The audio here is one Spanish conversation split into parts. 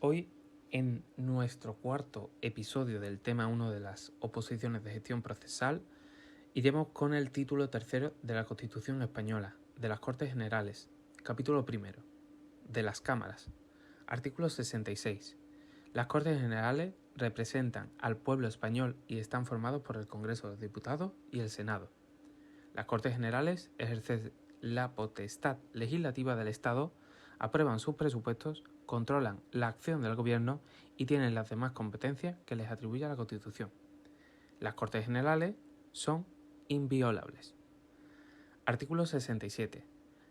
Hoy, en nuestro cuarto episodio del tema 1 de las oposiciones de gestión procesal, iremos con el título tercero de la Constitución Española, de las Cortes Generales, capítulo primero, de las Cámaras, artículo 66. Las Cortes Generales representan al pueblo español y están formados por el Congreso de los Diputados y el Senado. Las Cortes Generales ejercen la potestad legislativa del Estado, aprueban sus presupuestos, controlan la acción del Gobierno y tienen las demás competencias que les atribuye la Constitución. Las Cortes Generales son inviolables. Artículo 67.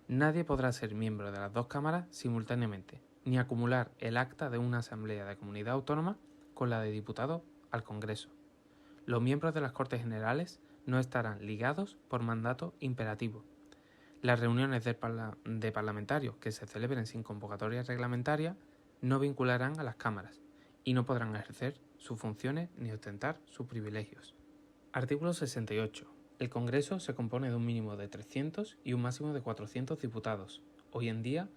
Nadie podrá ser miembro de las dos cámaras simultáneamente, ni acumular el acta de una asamblea de comunidad autónoma con la de diputados al Congreso. Los miembros de las Cortes Generales no estarán ligados por mandato imperativo. Las reuniones de parlamentarios que se celebren sin convocatoria reglamentaria no vincularán a las cámaras y no podrán ejercer sus funciones ni ostentar sus privilegios. Artículo 68. El Congreso se compone de un mínimo de 300 y un máximo de 400 diputados. Hoy en día,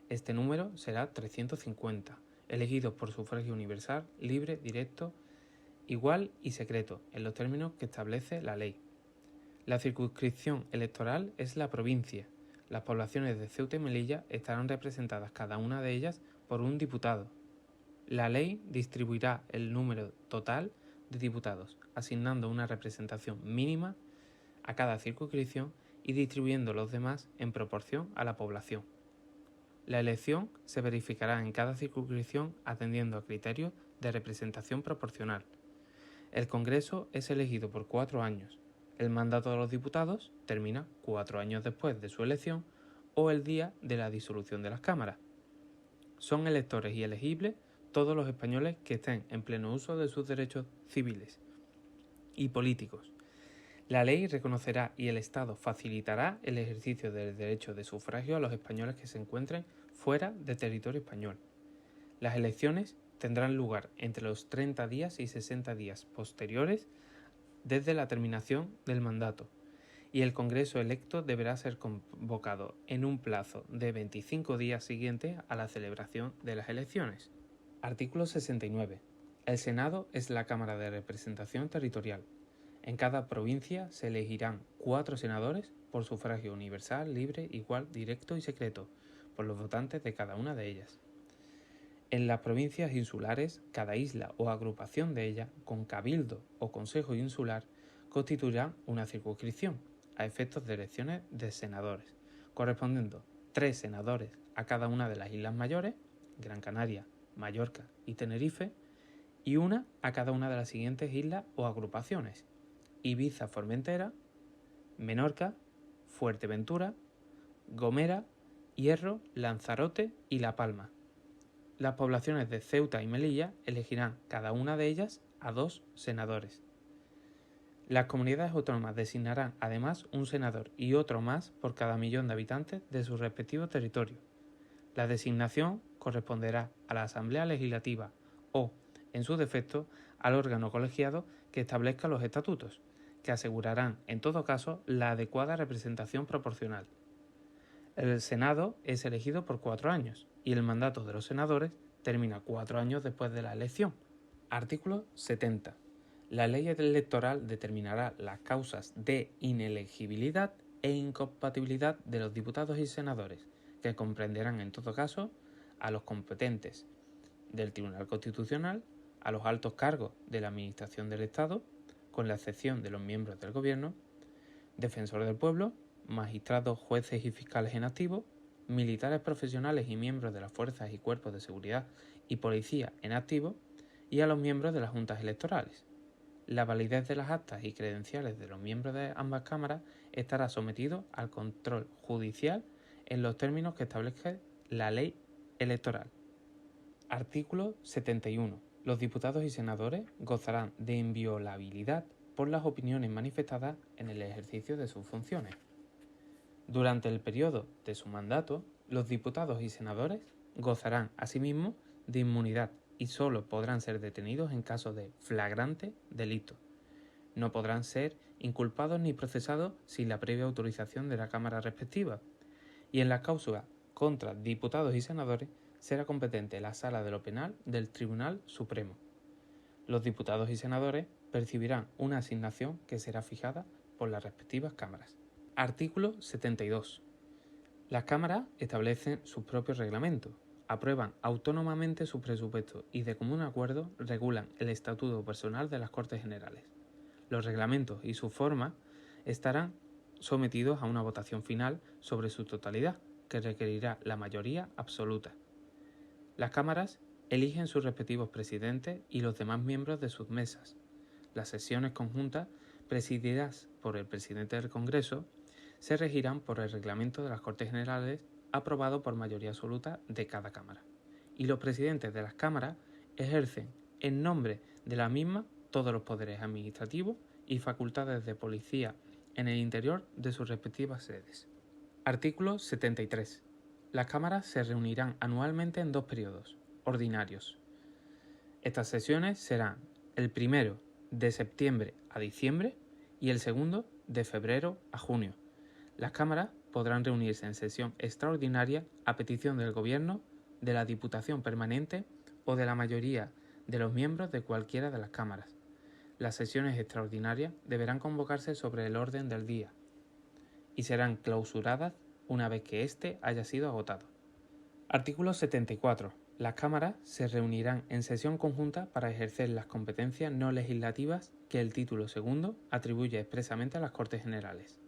este número será 350, elegidos por sufragio universal, libre, directo, igual y secreto, en los términos que establece la ley. La circunscripción electoral es la provincia. Las poblaciones de Ceuta y Melilla estarán representadas cada una de ellas por un diputado. La ley distribuirá el número total de diputados, asignando una representación mínima a cada circunscripción y distribuyendo los demás en proporción a la población. La elección se verificará en cada circunscripción atendiendo a criterios de representación proporcional. El Congreso es elegido por 4 años. El mandato de los diputados termina 4 años después de su elección o el día de la disolución de las cámaras. Son electores y elegibles todos los españoles que estén en pleno uso de sus derechos civiles y políticos. La ley reconocerá y el Estado facilitará el ejercicio del derecho de sufragio a los españoles que se encuentren fuera de territorio español. Las elecciones tendrán lugar entre los 30 días y 60 días posteriores desde la terminación del mandato, y el Congreso electo deberá ser convocado en un plazo de 25 días siguientes a la celebración de las elecciones. Artículo 69. El Senado es la Cámara de Representación Territorial. En cada provincia se elegirán 4 senadores por sufragio universal, libre, igual, directo y secreto, por los votantes de cada una de ellas. En las provincias insulares, cada isla o agrupación de ellas, con cabildo o consejo insular, constituirá una circunscripción, a efectos de elecciones de senadores, correspondiendo 3 senadores a cada una de las islas mayores, Gran Canaria, Mallorca y Tenerife, y una a cada una de las siguientes islas o agrupaciones: Ibiza, Formentera, Menorca, Fuerteventura, Gomera, Hierro, Lanzarote y La Palma. Las poblaciones de Ceuta y Melilla elegirán cada una de ellas a 2 senadores. Las comunidades autónomas designarán además un senador y otro más por cada millón de habitantes de su respectivo territorio. La designación corresponderá a la Asamblea Legislativa o, en su defecto, al órgano colegiado que establezca los estatutos, que asegurarán en todo caso la adecuada representación proporcional. El Senado es elegido por 4 años y el mandato de los senadores termina 4 años después de la elección. Artículo 70. La ley electoral determinará las causas de inelegibilidad e incompatibilidad de los diputados y senadores, que comprenderán en todo caso a los competentes del Tribunal Constitucional, a los altos cargos de la Administración del Estado, con la excepción de los miembros del Gobierno, defensores del pueblo, magistrados, jueces y fiscales en activo, militares profesionales y miembros de las fuerzas y cuerpos de seguridad y policía en activo, y a los miembros de las juntas electorales. La validez de las actas y credenciales de los miembros de ambas cámaras estará sometido al control judicial en los términos que establezca la ley electoral. Artículo 71. Los diputados y senadores gozarán de inviolabilidad por las opiniones manifestadas en el ejercicio de sus funciones. Durante el periodo de su mandato, los diputados y senadores gozarán asimismo de inmunidad y solo podrán ser detenidos en caso de flagrante delito. No podrán ser inculpados ni procesados sin la previa autorización de la Cámara respectiva, y en las causas contra diputados y senadores será competente la Sala de lo Penal del Tribunal Supremo. Los diputados y senadores percibirán una asignación que será fijada por las respectivas cámaras. Artículo 72. Las cámaras establecen sus propios reglamentos, aprueban autónomamente su presupuesto y de común acuerdo regulan el estatuto personal de las Cortes Generales. Los reglamentos y su forma estarán sometidos a una votación final sobre su totalidad, que requerirá la mayoría absoluta. Las cámaras eligen sus respectivos presidentes y los demás miembros de sus mesas. Las sesiones conjuntas, presididas por el presidente del Congreso, se regirán por el reglamento de las Cortes Generales aprobado por mayoría absoluta de cada cámara. Y los presidentes de las cámaras ejercen en nombre de la misma todos los poderes administrativos y facultades de policía en el interior de sus respectivas sedes. Artículo 73. Las cámaras se reunirán anualmente en 2 periodos ordinarios. Estas sesiones serán el primero de septiembre a diciembre y el segundo de febrero a junio. Las cámaras podrán reunirse en sesión extraordinaria a petición del Gobierno, de la Diputación Permanente o de la mayoría de los miembros de cualquiera de las cámaras. Las sesiones extraordinarias deberán convocarse sobre el orden del día y serán clausuradas una vez que éste haya sido agotado. Artículo 74. Las cámaras se reunirán en sesión conjunta para ejercer las competencias no legislativas que el título segundo atribuye expresamente a las Cortes Generales.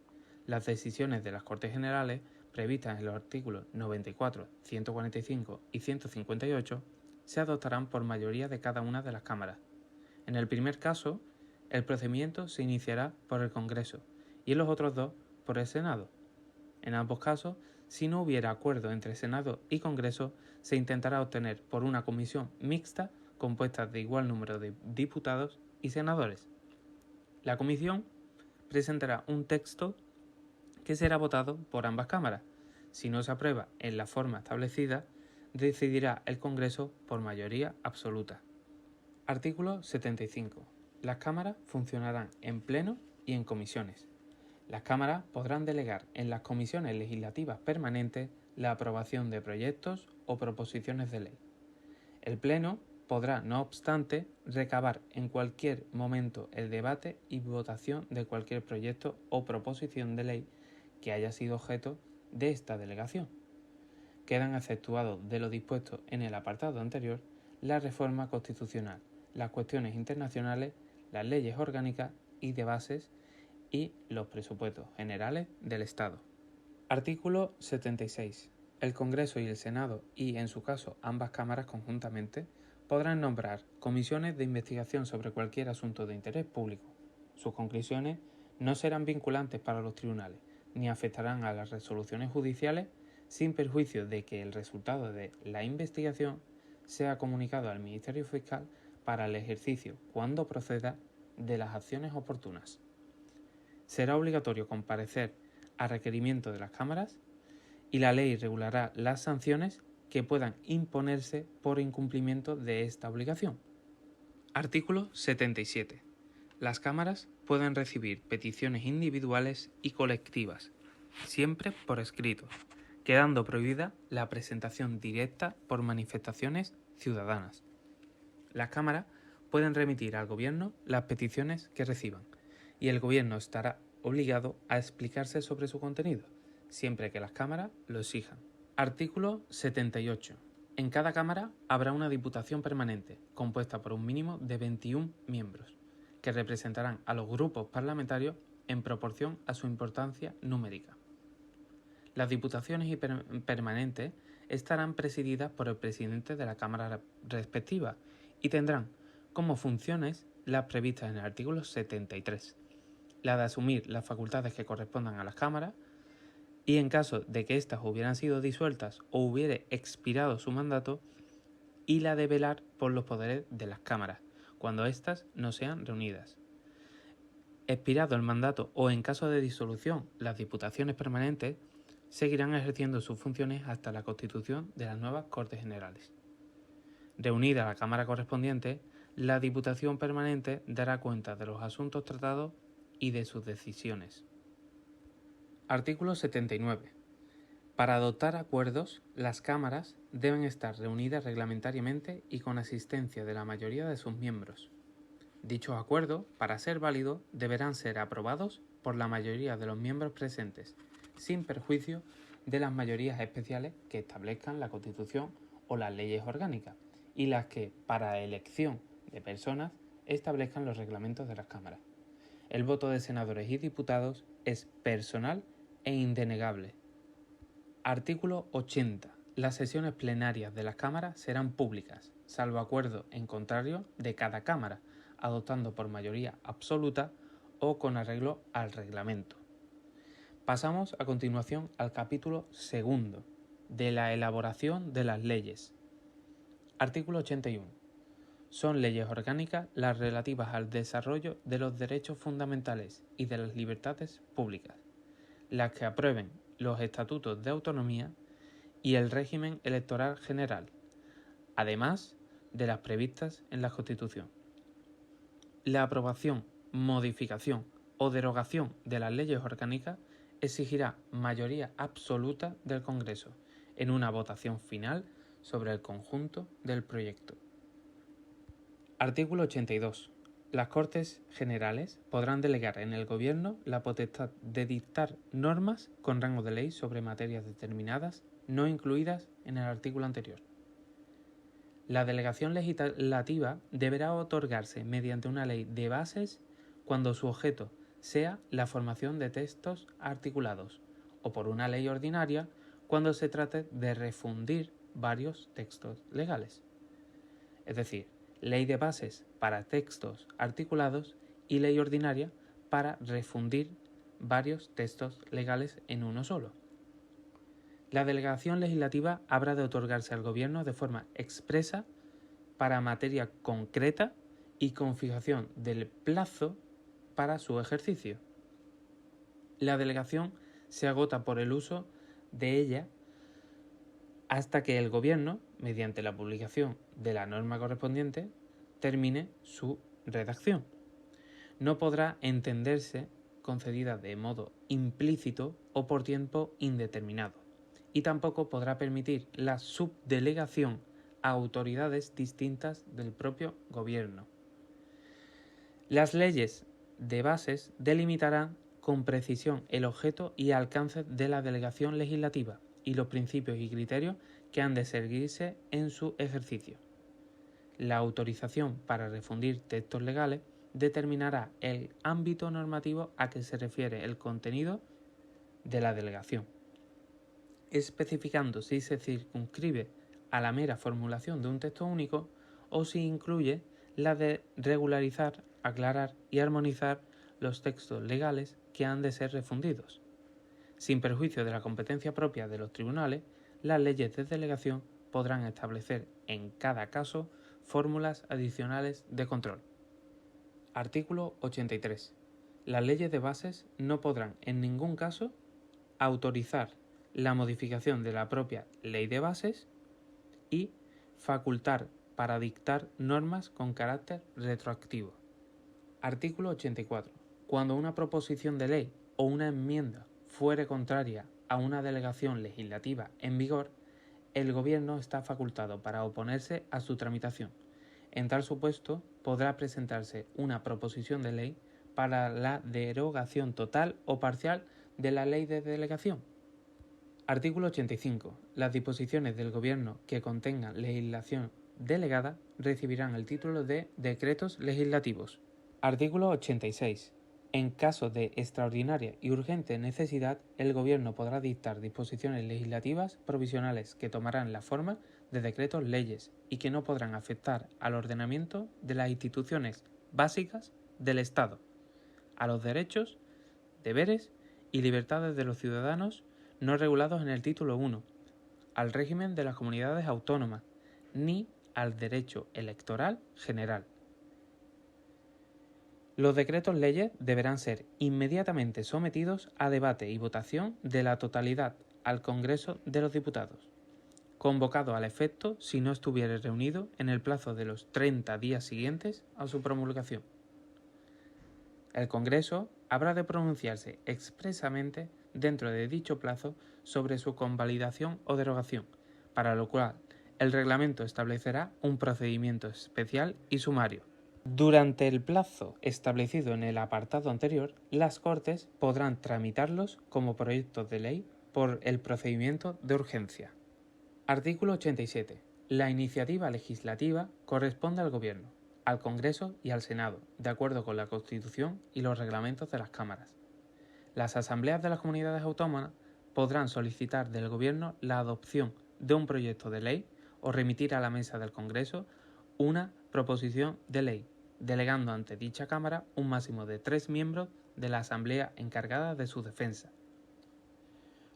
Las decisiones de las Cortes Generales, previstas en los artículos 94, 145 y 158, se adoptarán por mayoría de cada una de las cámaras. En el primer caso, el procedimiento se iniciará por el Congreso y en los otros dos por el Senado. En ambos casos, si no hubiera acuerdo entre Senado y Congreso, se intentará obtener por una comisión mixta compuesta de igual número de diputados y senadores. La comisión presentará un texto que será votado por ambas cámaras. Si no se aprueba en la forma establecida, decidirá el Congreso por mayoría absoluta. Artículo 75. Las cámaras funcionarán en pleno y en comisiones. Las cámaras podrán delegar en las comisiones legislativas permanentes la aprobación de proyectos o proposiciones de ley. El Pleno podrá, no obstante, recabar en cualquier momento el debate y votación de cualquier proyecto o proposición de ley que haya sido objeto de esta delegación. Quedan exceptuados de lo dispuesto en el apartado anterior la reforma constitucional, las cuestiones internacionales, las leyes orgánicas y de bases y los presupuestos generales del Estado. Artículo 76. El Congreso y el Senado, y en su caso ambas cámaras conjuntamente, podrán nombrar comisiones de investigación sobre cualquier asunto de interés público. Sus conclusiones no serán vinculantes para los tribunales, ni afectarán a las resoluciones judiciales, sin perjuicio de que el resultado de la investigación sea comunicado al Ministerio Fiscal para el ejercicio, cuando proceda, de las acciones oportunas. Será obligatorio comparecer a requerimiento de las cámaras y la ley regulará las sanciones que puedan imponerse por incumplimiento de esta obligación. Artículo 77. Las cámaras pueden recibir peticiones individuales y colectivas, siempre por escrito, quedando prohibida la presentación directa por manifestaciones ciudadanas. Las cámaras pueden remitir al Gobierno las peticiones que reciban, y el Gobierno estará obligado a explicarse sobre su contenido, siempre que las cámaras lo exijan. Artículo 78. En cada cámara habrá una diputación permanente, compuesta por un mínimo de 21 miembros, que representarán a los grupos parlamentarios en proporción a su importancia numérica. Las diputaciones permanentes estarán presididas por el presidente de la cámara respectiva y tendrán como funciones las previstas en el artículo 73, la de asumir las facultades que correspondan a las cámaras y en caso de que éstas hubieran sido disueltas o hubiere expirado su mandato, y la de velar por los poderes de las cámaras, cuando éstas no sean reunidas. Expirado el mandato o en caso de disolución, las diputaciones permanentes seguirán ejerciendo sus funciones hasta la constitución de las nuevas Cortes Generales. Reunida la Cámara correspondiente, la Diputación Permanente dará cuenta de los asuntos tratados y de sus decisiones. Artículo 79. Para adoptar acuerdos, las cámaras deben estar reunidas reglamentariamente y con asistencia de la mayoría de sus miembros. Dichos acuerdos, para ser válidos, deberán ser aprobados por la mayoría de los miembros presentes, sin perjuicio de las mayorías especiales que establezcan la Constitución o las leyes orgánicas, y las que, para elección de personas, establezcan los reglamentos de las cámaras. El voto de senadores y diputados es personal e indenegable. Artículo 80. Las sesiones plenarias de las cámaras serán públicas, salvo acuerdo en contrario de cada cámara, adoptando por mayoría absoluta o con arreglo al reglamento. Pasamos a continuación al capítulo segundo, de la elaboración de las leyes. Artículo 81. Son leyes orgánicas las relativas al desarrollo de los derechos fundamentales y de las libertades públicas, las que aprueben los estatutos de autonomía y el régimen electoral general, además de las previstas en la Constitución. La aprobación, modificación o derogación de las leyes orgánicas exigirá mayoría absoluta del Congreso en una votación final sobre el conjunto del proyecto. Artículo 82. Las Cortes Generales podrán delegar en el Gobierno la potestad de dictar normas con rango de ley sobre materias determinadas no incluidas en el artículo anterior. La delegación legislativa deberá otorgarse mediante una ley de bases cuando su objeto sea la formación de textos articulados, o por una ley ordinaria cuando se trate de refundir varios textos legales. Es decir, ley de bases para textos articulados y ley ordinaria para refundir varios textos legales en uno solo. La delegación legislativa habrá de otorgarse al Gobierno de forma expresa para materia concreta y con fijación del plazo para su ejercicio. La delegación se agota por el uso de ella hasta que el Gobierno, mediante la publicación de la norma correspondiente, termine su redacción. No podrá entenderse concedida de modo implícito o por tiempo indeterminado, y tampoco podrá permitir la subdelegación a autoridades distintas del propio Gobierno. Las leyes de bases delimitarán con precisión el objeto y alcance de la delegación legislativa y los principios y criterios que han de seguirse en su ejercicio. La autorización para refundir textos legales determinará el ámbito normativo a que se refiere el contenido de la delegación, especificando si se circunscribe a la mera formulación de un texto único o si incluye la de regularizar, aclarar y armonizar los textos legales que han de ser refundidos. Sin perjuicio de la competencia propia de los tribunales, las leyes de delegación podrán establecer en cada caso fórmulas adicionales de control. Artículo 83. Las leyes de bases no podrán en ningún caso autorizar la modificación de la propia ley de bases y facultar para dictar normas con carácter retroactivo. Artículo 84. Cuando una proposición de ley o una enmienda fuere contraria a una delegación legislativa en vigor, el Gobierno está facultado para oponerse a su tramitación. En tal supuesto, podrá presentarse una proposición de ley para la derogación total o parcial de la ley de delegación. Artículo 85. Las disposiciones del Gobierno que contengan legislación delegada recibirán el título de decretos legislativos. Artículo 86. En caso de extraordinaria y urgente necesidad, el Gobierno podrá dictar disposiciones legislativas provisionales que tomarán la forma de decretos leyes y que no podrán afectar al ordenamiento de las instituciones básicas del Estado, a los derechos, deberes y libertades de los ciudadanos no regulados en el título 1, al régimen de las comunidades autónomas, ni al derecho electoral general. Los decretos leyes deberán ser inmediatamente sometidos a debate y votación de la totalidad al Congreso de los Diputados, convocado al efecto si no estuviere reunido en el plazo de los 30 días siguientes a su promulgación. El Congreso habrá de pronunciarse expresamente dentro de dicho plazo sobre su convalidación o derogación, para lo cual el reglamento establecerá un procedimiento especial y sumario. Durante el plazo establecido en el apartado anterior, las Cortes podrán tramitarlos como proyectos de ley por el procedimiento de urgencia. Artículo 87. La iniciativa legislativa corresponde al Gobierno, al Congreso y al Senado, de acuerdo con la Constitución y los reglamentos de las cámaras. Las asambleas de las comunidades autónomas podrán solicitar del Gobierno la adopción de un proyecto de ley o remitir a la mesa del Congreso una proposición de ley, delegando ante dicha Cámara un máximo de 3 miembros de la Asamblea encargada de su defensa.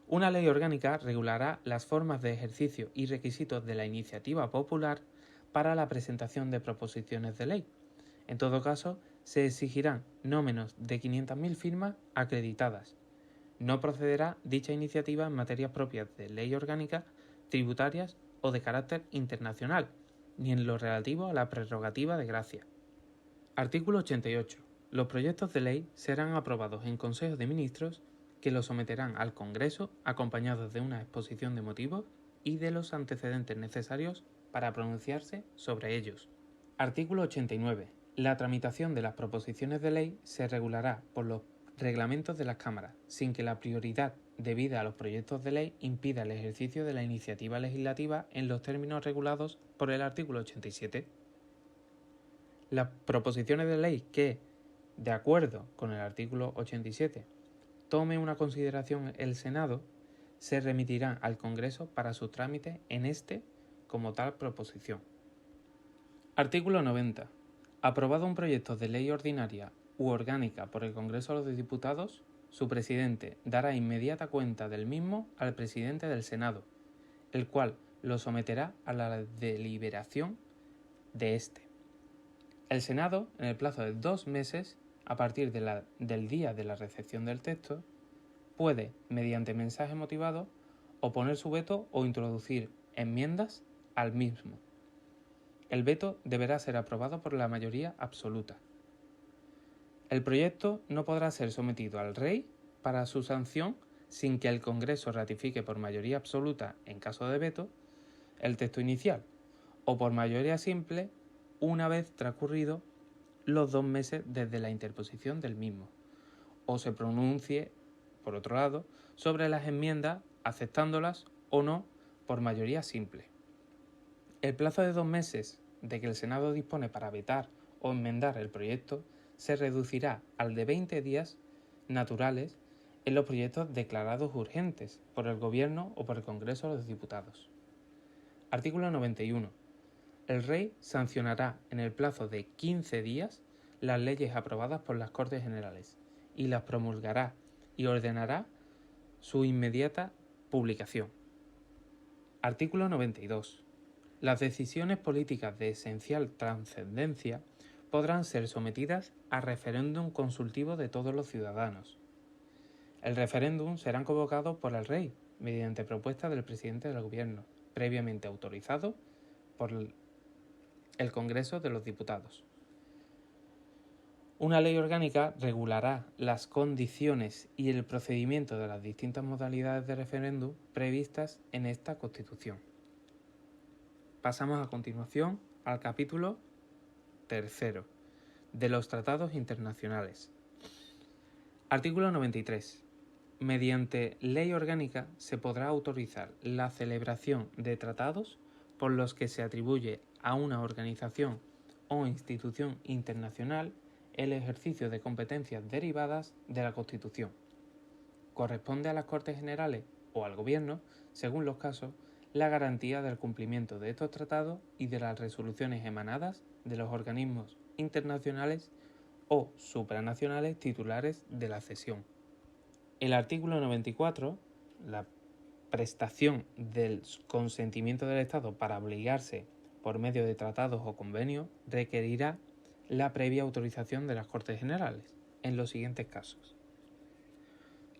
Una ley orgánica regulará las formas de ejercicio y requisitos de la iniciativa popular para la presentación de proposiciones de ley. En todo caso, se exigirán no menos de 500.000 firmas acreditadas. No procederá dicha iniciativa en materias propias de ley orgánica, tributarias o de carácter internacional, ni en lo relativo a la prerrogativa de gracia. Artículo 88. Los proyectos de ley serán aprobados en Consejo de Ministros, que los someterán al Congreso acompañados de una exposición de motivos y de los antecedentes necesarios para pronunciarse sobre ellos. Artículo 89. La tramitación de las proposiciones de ley se regulará por los reglamentos de las cámaras, sin que la prioridad debida a los proyectos de ley impida el ejercicio de la iniciativa legislativa en los términos regulados por el artículo 87. Las proposiciones de ley que, de acuerdo con el artículo 87, tome una consideración el Senado, se remitirán al Congreso para su trámite en este como tal proposición. Artículo 90. Aprobado un proyecto de ley ordinaria u orgánica por el Congreso de los Diputados, su presidente dará inmediata cuenta del mismo al presidente del Senado, el cual lo someterá a la deliberación de éste. El Senado, en el plazo de 2 meses, a partir del día de la recepción del texto, puede, mediante mensaje motivado, oponer su veto o introducir enmiendas al mismo. El veto deberá ser aprobado por la mayoría absoluta. El proyecto no podrá ser sometido al Rey para su sanción sin que el Congreso ratifique por mayoría absoluta, en caso de veto, el texto inicial, o por mayoría simple una vez transcurrido los 2 meses desde la interposición del mismo, o se pronuncie, por otro lado, sobre las enmiendas, aceptándolas o no por mayoría simple. El plazo de 2 meses de que el Senado dispone para vetar o enmendar el proyecto se reducirá al de 20 días naturales en los proyectos declarados urgentes por el Gobierno o por el Congreso de los Diputados. Artículo 91. El Rey sancionará en el plazo de 15 días las leyes aprobadas por las Cortes Generales y las promulgará y ordenará su inmediata publicación. Artículo 92. Las decisiones políticas de esencial trascendencia podrán ser sometidas a referéndum consultivo de todos los ciudadanos. El referéndum será convocado por el Rey mediante propuesta del presidente del Gobierno, previamente autorizado por el Congreso de los Diputados. Una ley orgánica regulará las condiciones y el procedimiento de las distintas modalidades de referéndum previstas en esta Constitución. Pasamos a continuación al capítulo 3 de los tratados internacionales. Artículo 93. Mediante ley orgánica se podrá autorizar la celebración de tratados por los que se atribuye a una organización o institución internacional el ejercicio de competencias derivadas de la Constitución. Corresponde a las Cortes Generales o al Gobierno, según los casos, la garantía del cumplimiento de estos tratados y de las resoluciones emanadas de los organismos internacionales o supranacionales titulares de la cesión. El artículo 94, la prestación del consentimiento del Estado para obligarse por medio de tratados o convenios, requerirá la previa autorización de las Cortes Generales en los siguientes casos.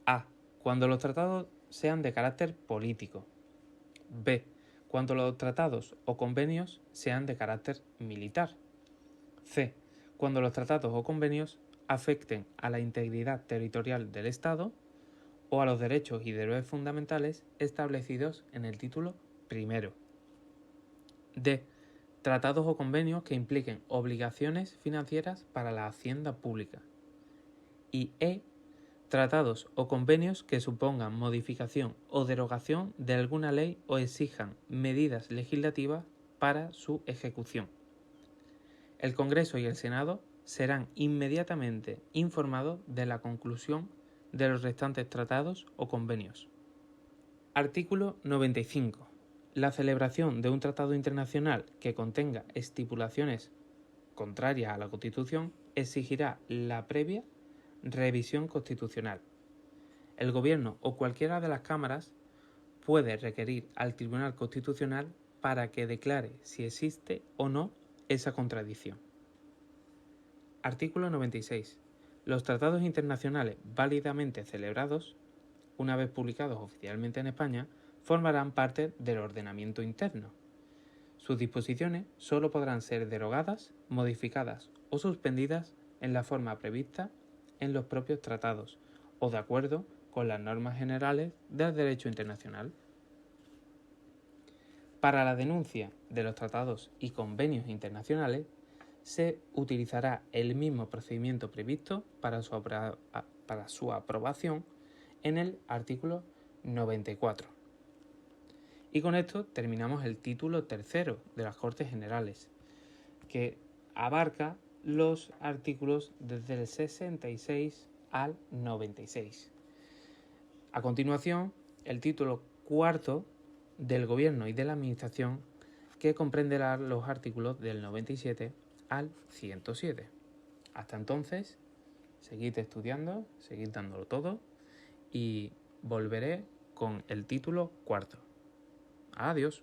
A. Cuando los tratados sean de carácter político. B. Cuando los tratados o convenios sean de carácter militar. C. Cuando los tratados o convenios afecten a la integridad territorial del Estado o a los derechos y deberes fundamentales establecidos en el título primero. D. Tratados o convenios que impliquen obligaciones financieras para la hacienda pública. Y E. Tratados o convenios que supongan modificación o derogación de alguna ley o exijan medidas legislativas para su ejecución. El Congreso y el Senado serán inmediatamente informados de la conclusión de los restantes tratados o convenios. Artículo 95. La celebración de un tratado internacional que contenga estipulaciones contrarias a la Constitución exigirá la previa revisión constitucional. El Gobierno o cualquiera de las cámaras puede requerir al Tribunal Constitucional para que declare si existe o no esa contradicción. Artículo 96. Los tratados internacionales válidamente celebrados, una vez publicados oficialmente en España, formarán parte del ordenamiento interno. Sus disposiciones solo podrán ser derogadas, modificadas o suspendidas en la forma prevista en los propios tratados o de acuerdo con las normas generales del derecho internacional. Para la denuncia de los tratados y convenios internacionales se utilizará el mismo procedimiento previsto para su aprobación en el artículo 94. Y con esto terminamos el título tercero de las Cortes Generales, que abarca los artículos desde el 66 al 96. A continuación, el título cuarto del Gobierno y de la Administración, que comprenderá los artículos del 97 al 107. Hasta entonces, seguid estudiando, seguid dándolo todo y volveré con el título cuarto. Adiós.